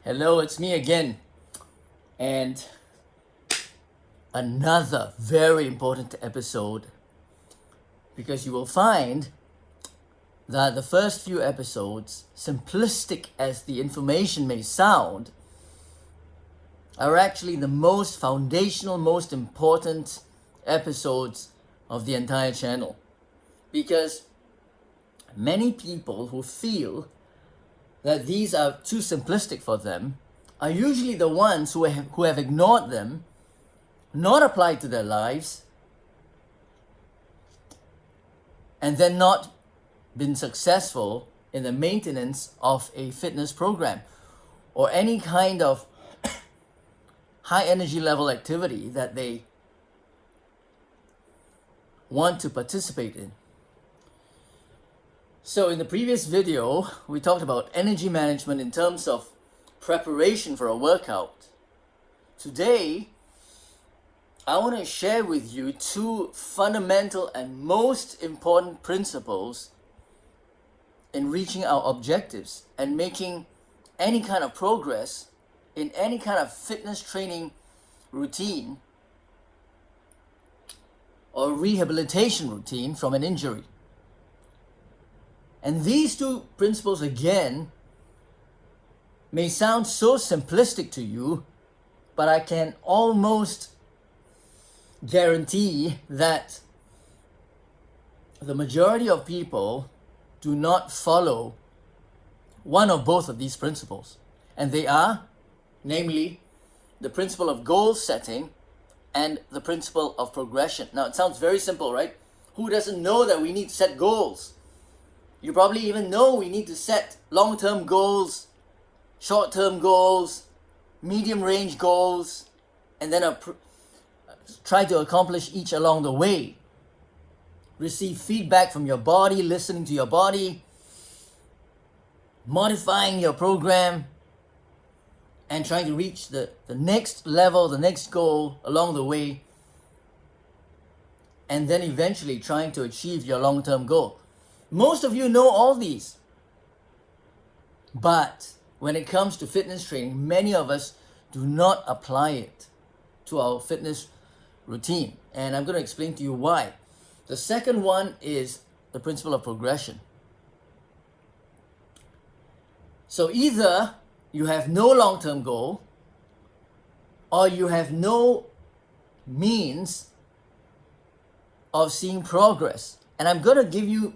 Hello, it's me again, and another very important episode because you will find that the first few episodes, simplistic as the information may sound, are actually the most foundational, most important episodes of the entire channel. Because many people who feel that these are too simplistic for them are usually the ones who have ignored them, not applied to their lives, and then not been successful in the maintenance of a fitness program or any kind of high energy level activity that they want to participate in. So in the previous video, we talked about energy management in terms of preparation for a workout. Today, I want to share with you two fundamental and most important principles in reaching our objectives and making any kind of progress in any kind of fitness training routine or rehabilitation routine from an injury. And these two principles, again, may sound so simplistic to you, but I can almost guarantee that the majority of people do not follow one or both of these principles. And they are, namely, the principle of goal setting and the principle of progression. Now, it sounds very simple, right? Who doesn't know that we need to set goals? You probably even know we need to set long-term goals, short-term goals, medium-range goals, and then try to accomplish each along the way. Receive feedback from your body, listening to your body, modifying your program, and trying to reach the next level, the next goal along the way, and then eventually trying to achieve your long-term goal. Most of you know all these. But when it comes to fitness training, many of us do not apply it to our fitness routine. And I'm going to explain to you why. The second one is the principle of progression. So either you have no long-term goal or you have no means of seeing progress. And I'm going to give you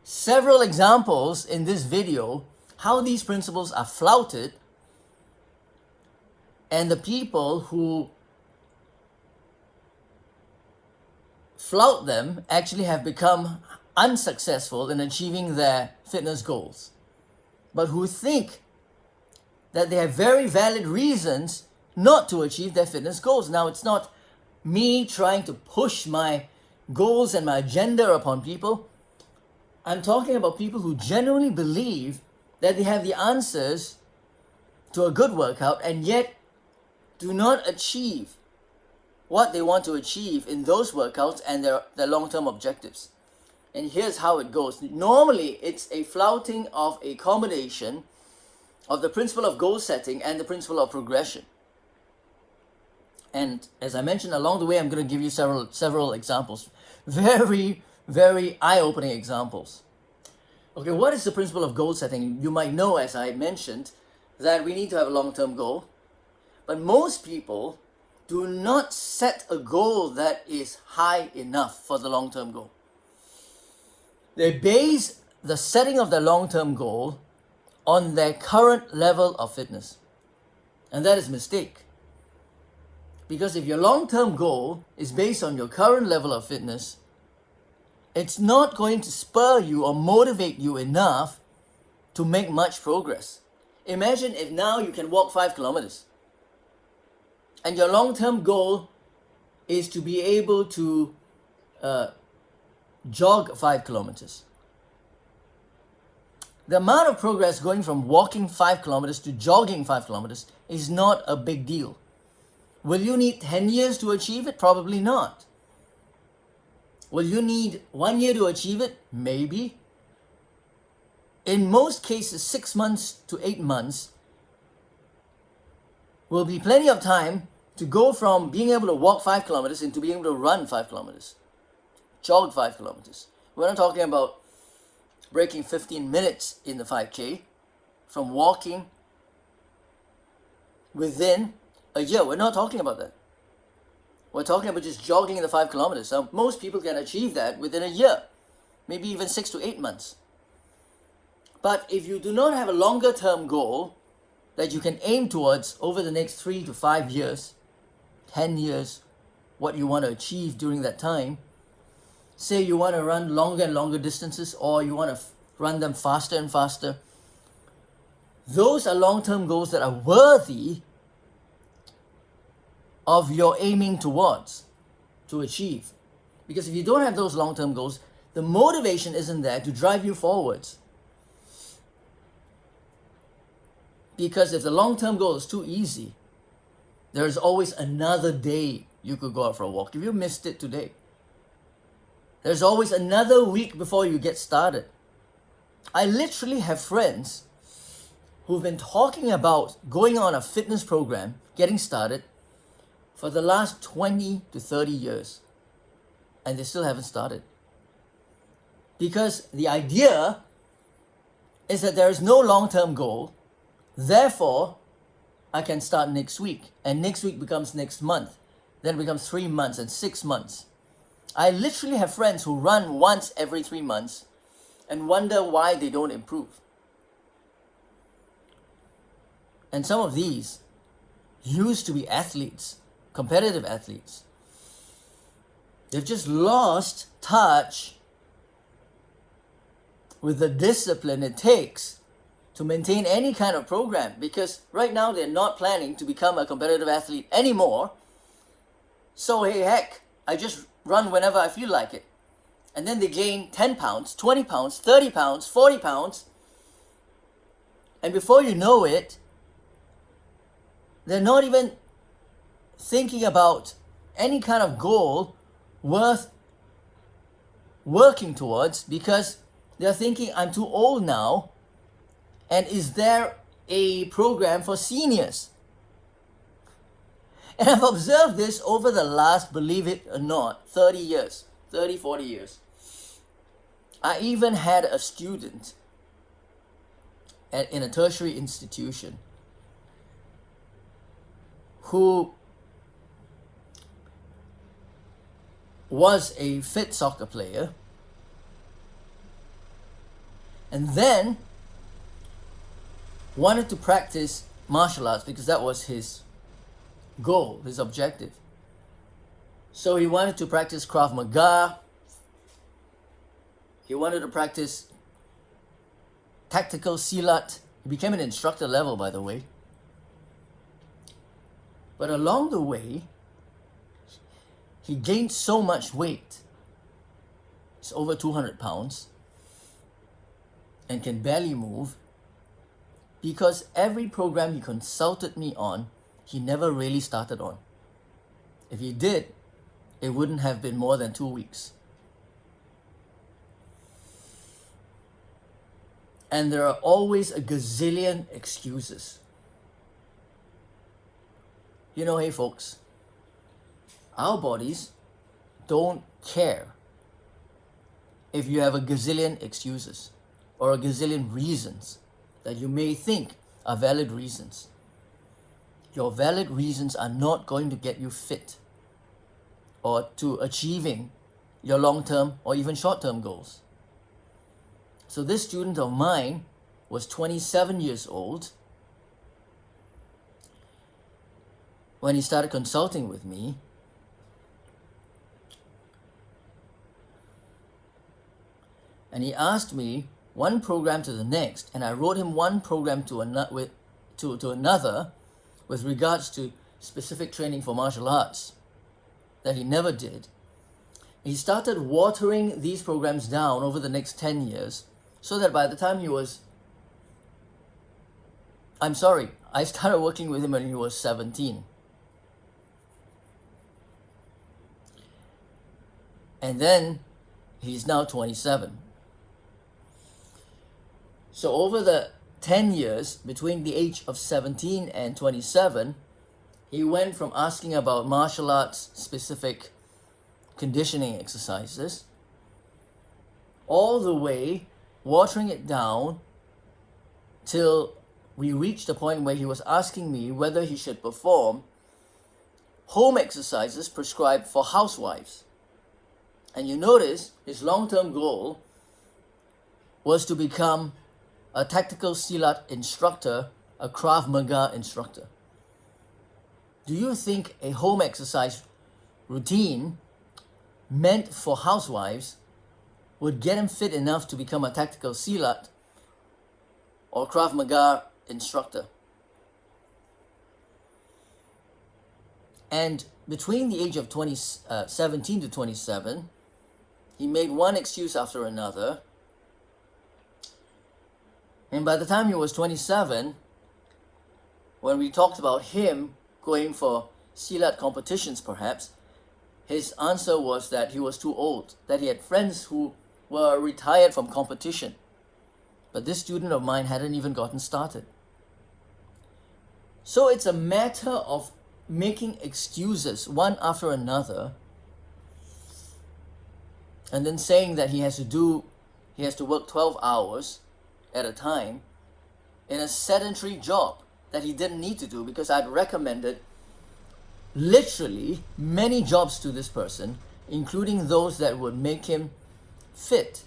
several examples in this video how these principles are flouted, and the people who flout them actually have become unsuccessful in achieving their fitness goals, but who think that they have very valid reasons not to achieve their fitness goals. Now, it's not me trying to push my goals and my agenda upon people. I'm talking about people who genuinely believe that they have the answers to a good workout and yet do not achieve what they want to achieve in those workouts and their long-term objectives. And here's how it goes. Normally, it's a flouting of a combination of the principle of goal setting and the principle of progression. And as I mentioned along the way, I'm going to give you several examples. Very, very eye-opening examples. Okay, what is the principle of goal setting? You might know, as I mentioned, that we need to have a long-term goal. But most people do not set a goal that is high enough for the long-term goal. They base the setting of their long-term goal on their current level of fitness. And that is a mistake. Because if your long-term goal is based on your current level of fitness, it's not going to spur you or motivate you enough to make much progress. Imagine if now you can walk 5 kilometers and your long-term goal is to be able to jog 5 kilometers. The amount of progress going from walking 5 kilometers to jogging 5 kilometers is not a big deal. Will you need 10 years to achieve it? Probably not. Will you need 1 year to achieve it? Maybe. In most cases, 6 months to 8 months will be plenty of time to go from being able to walk 5 kilometers into being able to run 5 kilometers, jog 5 kilometers. We're not talking about breaking 15 minutes in the 5K from walking within a year. We're not talking about that. We're talking about just jogging in the 5 kilometers. Now, most people can achieve that within a year, maybe even 6 to 8 months. But if you do not have a longer term goal that you can aim towards over the next 3 to 5 years, 10 years, what you want to achieve during that time, say you want to run longer and longer distances, or you want to run them faster and faster, those are long-term goals that are worthy of your aiming towards, to achieve. Because if you don't have those long-term goals, the motivation isn't there to drive you forwards. Because if the long-term goal is too easy, there's always another day you could go out for a walk. If you missed it today, there's always another week before you get started. I literally have friends who've been talking about going on a fitness program, getting started, for the last 20 to 30 years. And they still haven't started. Because the idea is that there is no long-term goal. Therefore, I can start next week. And next week becomes next month. Then it becomes 3 months and 6 months. I literally have friends who run once every 3 months and wonder why they don't improve. And some of these used to be athletes, competitive athletes. They've just lost touch with the discipline it takes to maintain any kind of program, because right now they're not planning to become a competitive athlete anymore. So hey, heck, I just run whenever I feel like it. And then they gain 10 pounds, 20 pounds, 30 pounds, 40 pounds. And before you know it, they're not even thinking about any kind of goal worth working towards, because they're thinking, I'm too old now, and is there a program for seniors? And I've observed this over the last, believe it or not, 30 years, 30, 40 years. I even had a student in a tertiary institution who was a fit soccer player, and then wanted to practice martial arts because that was his goal, his objective. So he wanted to practice Krav Maga. He wanted to practice tactical Silat. He became an instructor level, by the way. But along the way, he gained so much weight. It's over 200 pounds and can barely move, because every program he consulted me on, he never really started on. If he did, it wouldn't have been more than 2 weeks. And there are always a gazillion excuses. You know, hey folks, our bodies don't care if you have a gazillion excuses or a gazillion reasons that you may think are valid reasons. Your valid reasons are not going to get you fit or to achieving your long-term or even short-term goals. So this student of mine was 27 years old when he started consulting with me. And he asked me one program to the next, and I wrote him one program to another with regards to specific training for martial arts that he never did. He started watering these programs down over the next 10 years, so that by the time I started working with him when he was 17. And then he's now 27. So over the 10 years between the age of 17 and 27, He went from asking about martial arts specific conditioning exercises all the way watering it down till we reached the point where he was asking me whether he should perform home exercises prescribed for housewives. And you notice his long-term goal was to become a tactical silat instructor, a Krav Maga instructor. Do you think a home exercise routine meant for housewives would get him fit enough to become a tactical silat or Krav Maga instructor? And between the age of 17 to 27, he made one excuse after another. And by the time he was 27, when we talked about him going for silat competitions perhaps, his answer was that he was too old, that he had friends who were retired from competition. But this student of mine hadn't even gotten started. So it's a matter of making excuses one after another and then saying that he has to work 12 hours at a time in a sedentary job that he didn't need to do, because I'd recommended literally many jobs to this person, including those that would make him fit.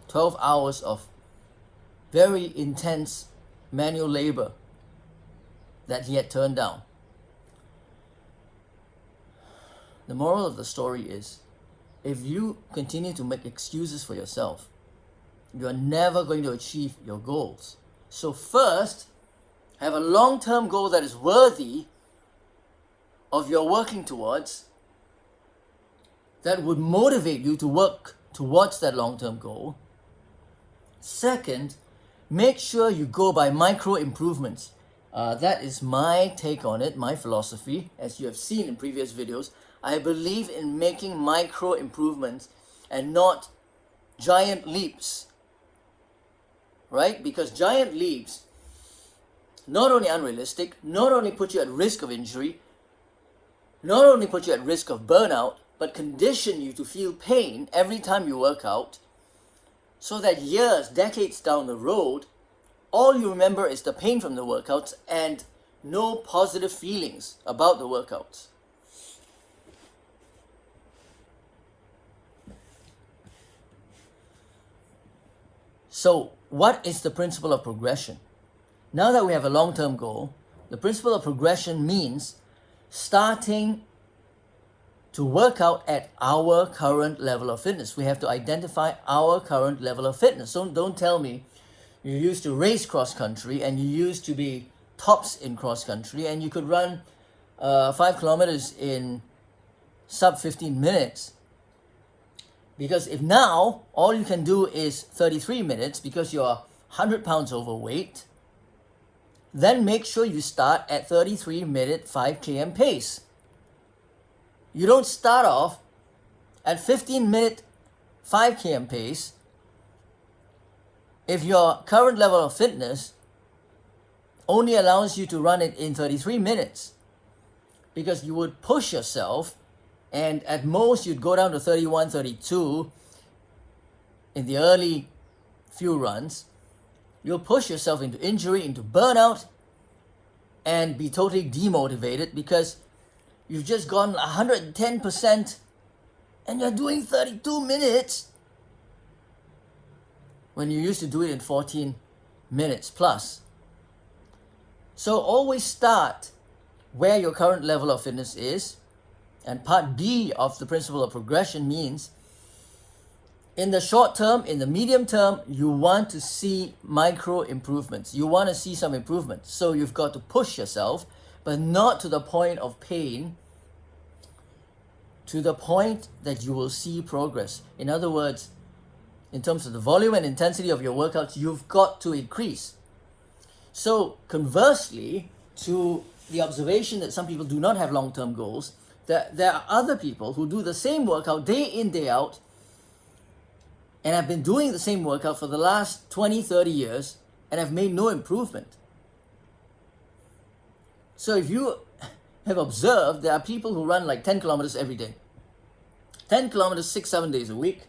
12 hours of very intense manual labor that he had turned down. The moral of the story is, if you continue to make excuses for yourself, you are never going to achieve your goals. So first, have a long-term goal that is worthy of your working towards, that would motivate you to work towards that long-term goal. Second, make sure you go by micro improvements. That is my take on it, my philosophy. As you have seen in previous videos, I believe in making micro improvements and not giant leaps. Right? Because giant leaps not only unrealistic, not only put you at risk of injury, not only put you at risk of burnout, but condition you to feel pain every time you work out, so that years, decades down the road, all you remember is the pain from the workouts and no positive feelings about the workouts. So, what is the principle of progression? Now that we have a long-term goal, the principle of progression means starting to work out at our current level of fitness. We have to identify our current level of fitness. So don't tell me you used to race cross country and you used to be tops in cross country and you could run 5 kilometers in sub 15 minutes. Because if now all you can do is 33 minutes because you're 100 pounds overweight, then make sure you start at 33-minute 5 km pace. You don't start off at 15-minute 5 km pace if your current level of fitness only allows you to run it in 33 minutes. Because you would push yourself and at most you'd go down to 31, 32 in the early few runs. You'll push yourself into injury, into burnout, and be totally demotivated because you've just gone 110% and you're doing 32 minutes when you used to do it in 14 minutes plus. So always start where your current level of fitness is. And part B of the principle of progression means in the short term, in the medium term, you want to see micro improvements. You want to see some improvements. So you've got to push yourself, but not to the point of pain, to the point that you will see progress. In other words, in terms of the volume and intensity of your workouts, you've got to increase. So conversely to the observation that some people do not have long-term goals, there are other people who do the same workout day in, day out, and have been doing the same workout for the last 20, 30 years and have made no improvement. So if you have observed there are people who run like 10 kilometers every day. 10 kilometers 6-7 days a week.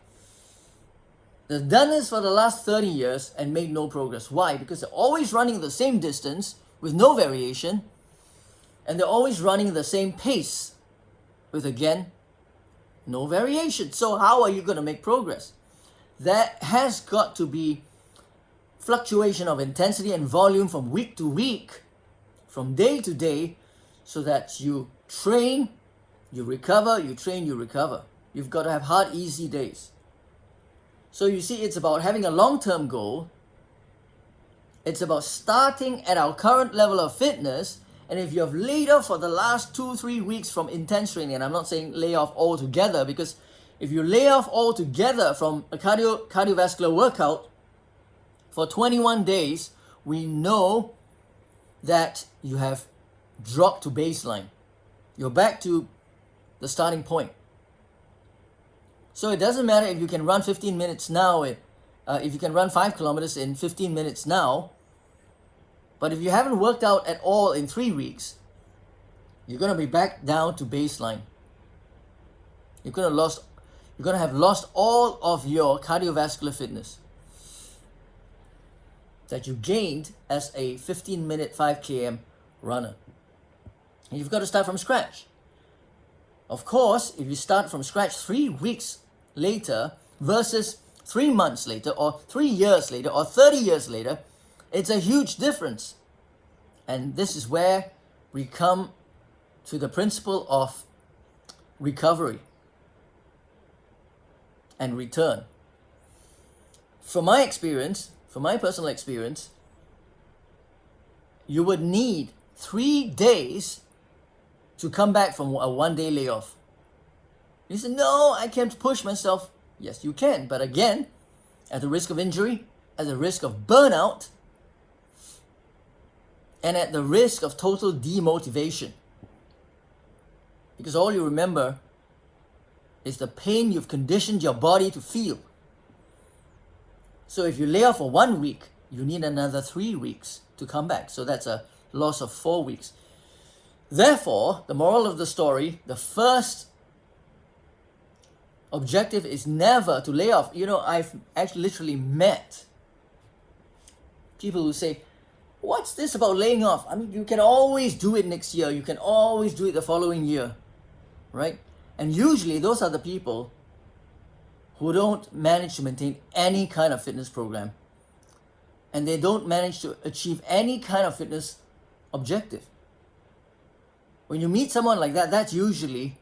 They've done this for the last 30 years and made no progress. Why? Because they're always running the same distance with no variation, and they're always running the same pace with, again, no variation. So how are you going to make progress? There has got to be fluctuation of intensity and volume from week to week, from day to day, so that you train, you recover, you train, you recover. You've got to have hard, easy days. So you see, it's about having a long-term goal. It's about starting at our current level of fitness. And if you have laid off for the last 2-3 weeks from intense training, and I'm not saying lay off altogether, because if you lay off altogether from a cardiovascular workout for 21 days, we know that you have dropped to baseline. You're back to the starting point. So it doesn't matter if you can run 15 minutes now, if you can run 5 kilometers in 15 minutes now, but if you haven't worked out at all in 3 weeks, you're going to be back down to baseline. You're going to have lost all of your cardiovascular fitness that you gained as a 15-minute 5 km runner. And you've got to start from scratch. Of course, if you start from scratch 3 weeks later versus 3 months later, or 3 years later, or 30 years later, it's a huge difference. And this is where we come to the principle of recovery and return. From my experience, from my personal experience, you would need 3 days to come back from a 1-day layoff. You say, no, I can't push myself. Yes, you can, but again, at the risk of injury, at the risk of burnout, and at the risk of total demotivation. Because all you remember is the pain you've conditioned your body to feel. So if you lay off for 1 week, you need another 3 weeks to come back. So that's a loss of 4 weeks. Therefore, the moral of the story, the first objective is never to lay off. You know, I've actually literally met people who say, what's this about laying off? I mean, you can always do it next year. You can always do it the following year, right? And usually those are the people who don't manage to maintain any kind of fitness program. And they don't manage to achieve any kind of fitness objective. When you meet someone like that, that's usually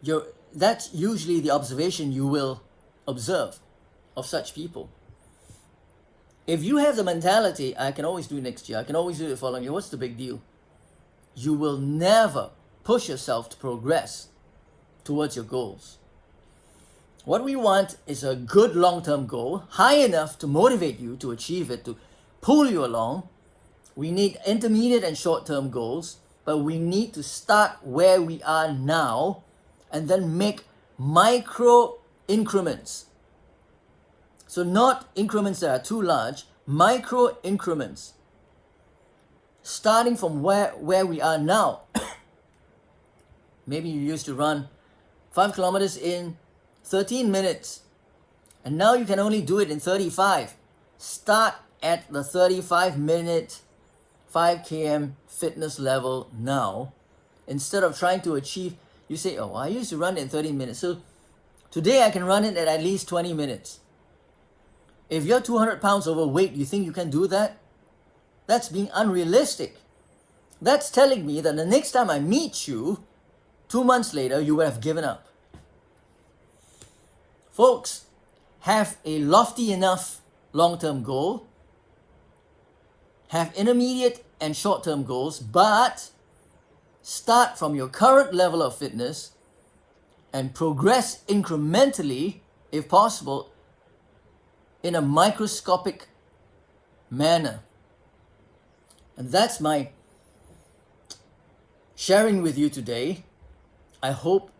the observation you will observe of such people. If you have the mentality, I can always do it next year, I can always do it the following year, what's the big deal? You will never push yourself to progress towards your goals. What we want is a good long-term goal, high enough to motivate you to achieve it, to pull you along. We need intermediate and short-term goals, but we need to start where we are now and then make micro increments. So not increments that are too large, micro increments. Starting from where we are now. Maybe you used to run 5 kilometers in 13 minutes, and now you can only do it in 35. Start at the 35-minute 5 km fitness level now, instead of trying to achieve. You say, oh, I used to run it in 30 minutes, so today I can run it at least 20 minutes. If you're 200 pounds overweight, you think you can do that? That's being unrealistic. That's telling me that the next time I meet you, 2 months later, you would have given up. Folks, have a lofty enough long-term goal, have intermediate and short-term goals, but start from your current level of fitness and progress incrementally, if possible, in a microscopic manner. And that's my sharing with you today. I hope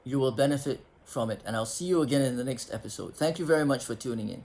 you will benefit from it, and I'll see you again in the next episode. Thank you very much for tuning in.